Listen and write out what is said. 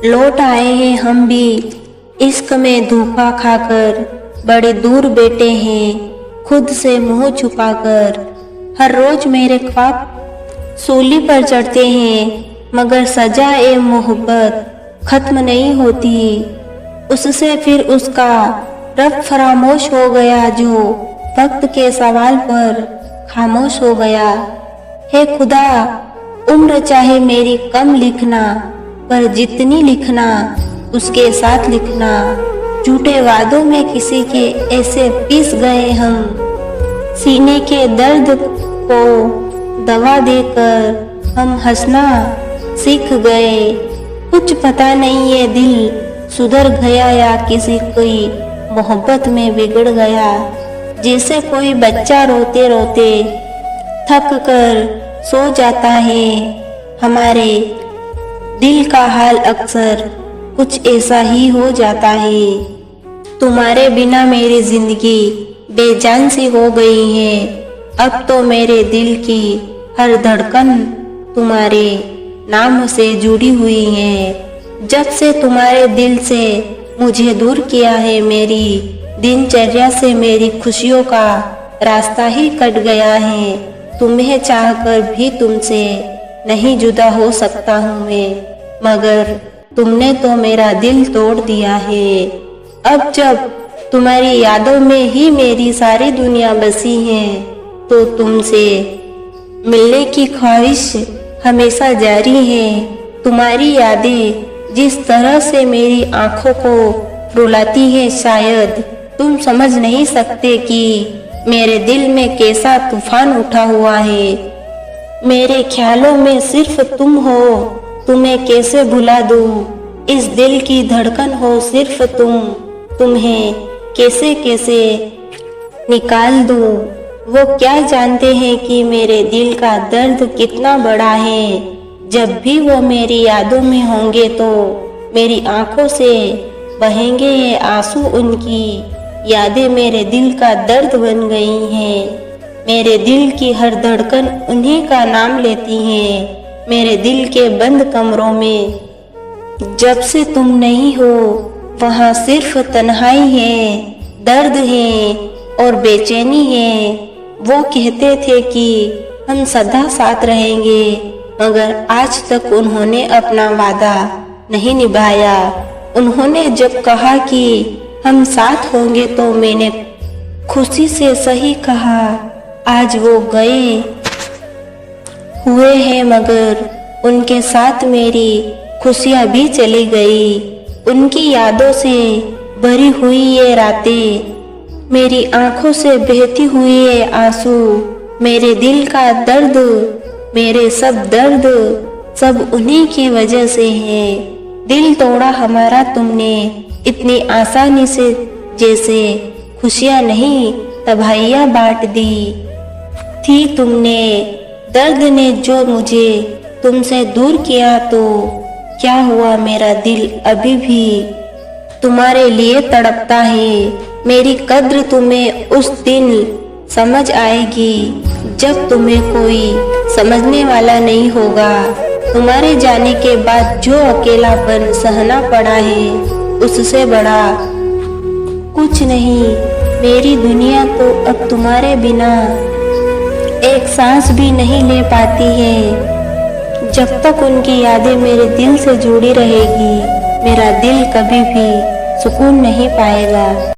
लौट आए हैं हम भी इश्क में धोखा खाकर, बड़े दूर बैठे हैं खुद से मुंह छुपाकर। हर रोज मेरे ख्वाब सूली पर चढ़ते हैं, मगर सजा ए मोहब्बत खत्म नहीं होती। उससे फिर उसका रब फरामोश हो गया, जो वक्त के सवाल पर खामोश हो गया। हे खुदा, उम्र चाहे मेरी कम लिखना, पर जितनी लिखना उसके साथ लिखना। झूठे वादों में किसी के ऐसे पिस गए हम, सीने के दर्द को दवा देकर हम हंसना सीख गए। कुछ पता नहीं ये दिल सुधर गया या किसी कोई मोहब्बत में बिगड़ गया। जैसे कोई बच्चा रोते रोते थक कर सो जाता है, हमारे दिल का हाल अक्सर कुछ ऐसा ही हो जाता है। तुम्हारे बिना मेरी जिंदगी बेजान सी हो गई है। अब तो मेरे दिल की हर धड़कन तुम्हारे नाम से जुड़ी हुई है। जब से तुम्हारे दिल से मुझे दूर किया है, मेरी दिनचर्या से मेरी खुशियों का रास्ता ही कट गया है। तुम्हें चाहकर भी तुमसे नहीं जुदा हो सकता हूँ मैं, मगर तुमने तो मेरा दिल तोड़ दिया है। अब जब तुम्हारी यादों में ही मेरी सारी दुनिया बसी है, तो तुमसे मिलने की ख्वाहिश हमेशा जारी है। तुम्हारी यादें जिस तरह से मेरी आंखों को रुलाती है, शायद तुम समझ नहीं सकते कि मेरे दिल में कैसा तूफान उठा हुआ है। मेरे ख्यालों में सिर्फ तुम हो, तुम्हें कैसे भुला दूं। इस दिल की धड़कन हो सिर्फ तुम, तुम्हें कैसे कैसे निकाल दूं। वो क्या जानते हैं कि मेरे दिल का दर्द कितना बड़ा है। जब भी वो मेरी यादों में होंगे तो मेरी आंखों से बहेंगे ये आंसू। उनकी यादें मेरे दिल का दर्द बन गई हैं। मेरे दिल की हर धड़कन उन्हीं का नाम लेती है। मेरे दिल के बंद कमरों में जब से तुम नहीं हो, वहाँ सिर्फ तन्हाई है, दर्द है और बेचैनी है। वो कहते थे कि हम सदा साथ रहेंगे, मगर आज तक उन्होंने अपना वादा नहीं निभाया। उन्होंने जब कहा कि हम साथ होंगे तो मैंने खुशी से सही कहा। आज वो गए हुए हैं, मगर उनके साथ मेरी खुशियाँ भी चली गई। उनकी यादों से भरी हुई ये रातें, मेरी आंखों से बहती हुई ये आंसू, मेरे दिल का दर्द, मेरे सब दर्द सब उन्हीं की वजह से है। दिल तोड़ा हमारा तुमने इतनी आसानी से, जैसे खुशियाँ नहीं तबाहियाँ बांट दी थी तुमने। दर्द ने जो मुझे तुमसे दूर किया, तो क्या हुआ, मेरा दिल अभी भी तुम्हारे लिए तड़पता है। मेरी कद्र तुम्हें उस दिन समझ आएगी, जब तुम्हें कोई समझने वाला नहीं होगा। तुम्हारे जाने के बाद जो अकेलापन सहना पड़ा है, उससे बड़ा कुछ नहीं। मेरी दुनिया तो अब तुम्हारे बिना एक सांस भी नहीं ले पाती है। जब तक उनकी यादें मेरे दिल से जुड़ी रहेगी, मेरा दिल कभी भी सुकून नहीं पाएगा।